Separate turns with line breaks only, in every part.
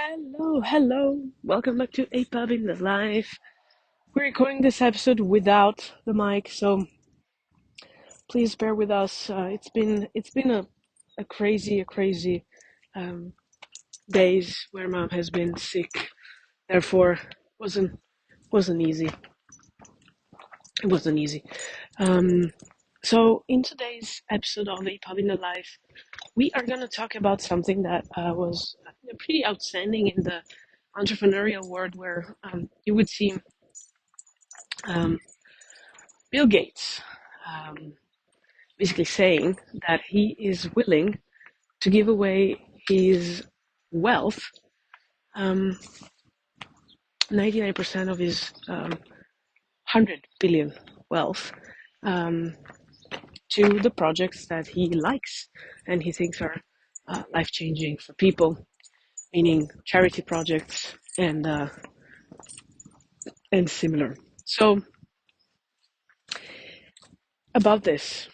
Hello. Welcome back to a Pub in the Life. We're recording this episode without the mic, so please bear with us. It's been a crazy um, days where mom has been sick. Therefore, wasn't wasn't easy. It wasn't easy. Um, so in today's episode of a Pub in the Life, we are gonna talk about something that was pretty outstanding in the entrepreneurial world, where you would see um, Bill Gates um, basically saying that he is willing to give away his wealth, um, 99% of his 100 billion wealth, um, to the projects that he likes and he thinks are life changing for people, meaning charity projects and similar. So, about this,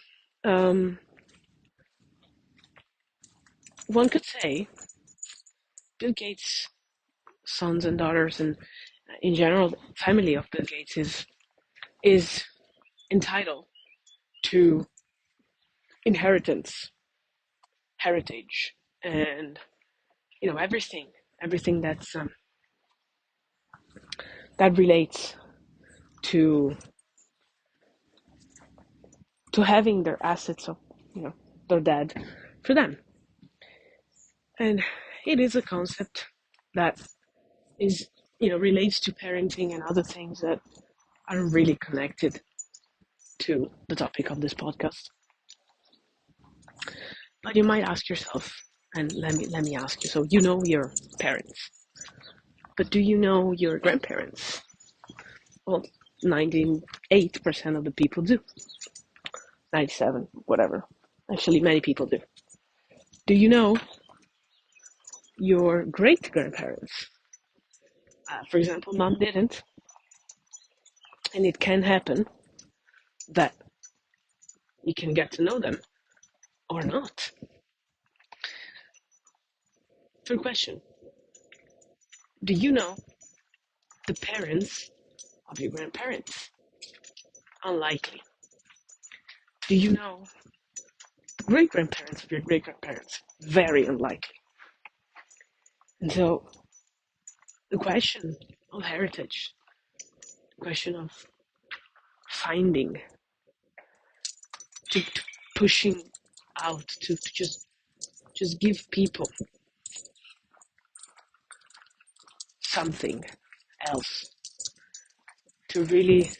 um, one could say Bill Gates' sons and daughters, and in general, the family of Bill Gates is entitled to inheritance, heritage, and everything that relates to having their assets of their dad for them. And it is a concept that is relates to parenting and other things that are really connected to the topic of this podcast. But you might ask yourself, and let me ask you, so you know your parents, but do you know your grandparents? Well, 98% of the people do. 97, whatever. Actually, many people do. Do you know your great grandparents? For example, mom didn't, and it can happen that you can get to know them or not. Third question: do you know the parents of your grandparents? Unlikely. Do you know the great grandparents of your great grandparents? Very unlikely. And so, the question of heritage, the question of finding, to pushing out, to just give people something else, to really,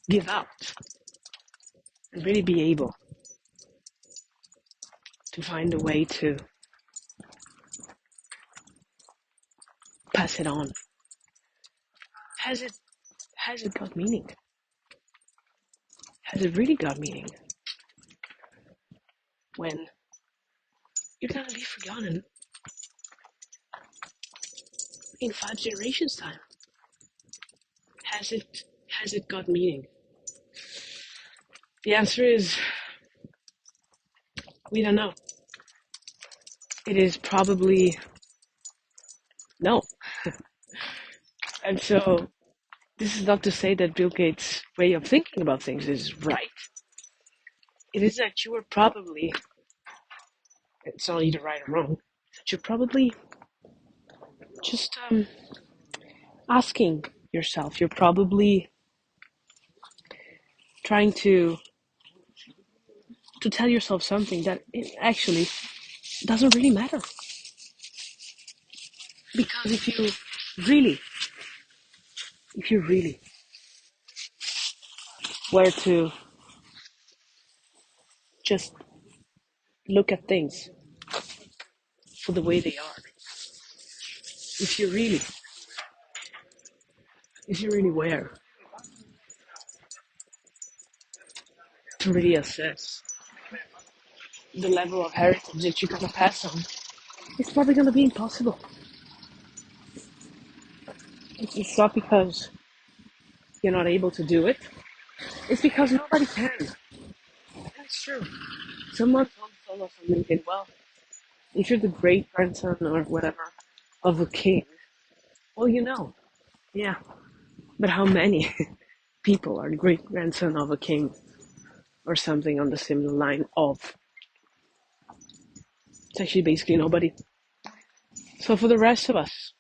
give out and really be able to find a way to pass it on. Has it got meaning? Has it really got meaning when you're gonna be forgotten in 5 generations time? Has it got meaning? The answer is we don't know. It is probably no. And so this is not to say that Bill Gates' way of thinking about things is right. It is that you are probably, it's not either right or wrong, that you're probably just asking yourself, you're probably trying to tell yourself something that it actually doesn't really matter. Because really, if you really were to just look at things for the way they are, if you really, were to really assess the level of heritage that you're gonna pass on, it's probably gonna be impossible. It's not because you're not able to do it, it's because nobody can. That's true. Someone told us on LinkedIn, well, if you're the great grandson or whatever of a king. Well, yeah. But how many people are great grandson of a king or something on the similar line of? It's actually basically nobody. So for the rest of us,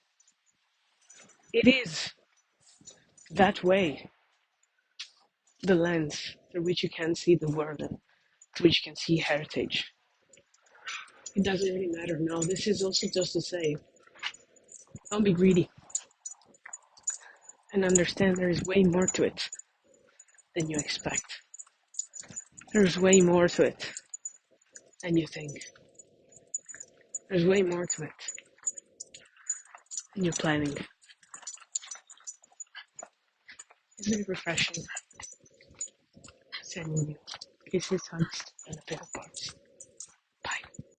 it is that way, the lens through which you can see the world and through which you can see heritage. It doesn't really matter. No, this is also just to say, don't be greedy and understand there is way more to it than you expect. There's way more to it than you think. There's way more to it than you're planning. Isn't it refreshing? Sending you kisses, hugs, and a bit of parts.